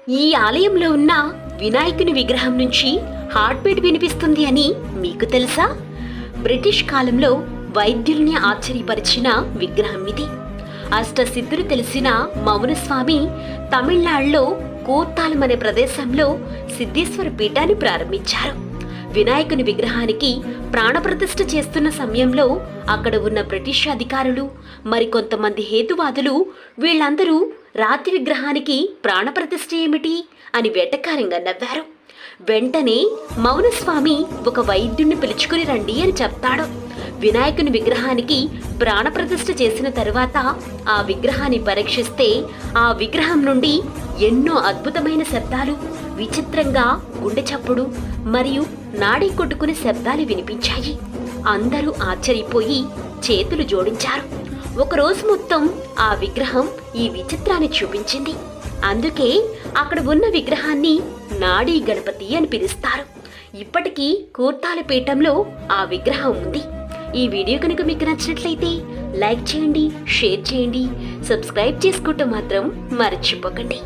ఈ ఆలయంలో ఉన్న వినాయకుని విగ్రహం నుంచి హార్ట్ బీట్ వినిపిస్తుంది అని మీకు తెలుసా? బ్రిటిష్ కాలంలో వైద్యుల్ని ఆశ్చర్యపరిచిన విగ్రహం ఇది. అష్టసిద్ధులు తెలిసిన మౌనస్వామి తమిళనాడులో కూర్తాలం అనే ప్రదేశంలో సిద్ధేశ్వర పీఠాన్ని ప్రారంభించారు. వినాయకుని విగ్రహానికి ప్రాణప్రతిష్ఠ చేస్తున్న సమయంలో అక్కడ ఉన్న బ్రిటిష్ అధికారులు మరికొంతమంది హేతువాదులు వీళ్ళందరూ రాతి విగ్రహానికి ప్రాణప్రతిష్ఠ ఏమిటి అని వెటకారంగా నవ్వారు. వెంటనే మౌనస్వామి ఒక వైద్యుణ్ణి పిలుచుకుని రండి అని చెప్తాడు. వినాయకుని విగ్రహానికి ప్రాణప్రతిష్ఠ చేసిన తరువాత ఆ విగ్రహాన్ని పరీక్షిస్తే ఆ విగ్రహం నుండి ఎన్నో అద్భుతమైన శబ్దాలు, విచిత్రంగా గుండె చప్పుడు మరియు నాడీ కొట్టుకునే శబ్దాలు వినిపించాయి. అందరూ ఆశ్చర్యపోయి చేతులు జోడించారు. ఒకరోజు మొత్తం ఆ విగ్రహం ఈ విచిత్రాన్ని చూపించింది. అందుకే అక్కడ ఉన్న విగ్రహాన్ని నాడీ గణపతి అని పిలుస్తారు. ఇప్పటికీ కూర్తాల పీఠంలో ఆ విగ్రహం ఉంది. ఈ వీడియో కనుక మీకు నచ్చినట్లయితే లైక్ చేయండి, షేర్ చేయండి, సబ్స్క్రైబ్ చేసుకోవటం మాత్రం మర్చిపోకండి.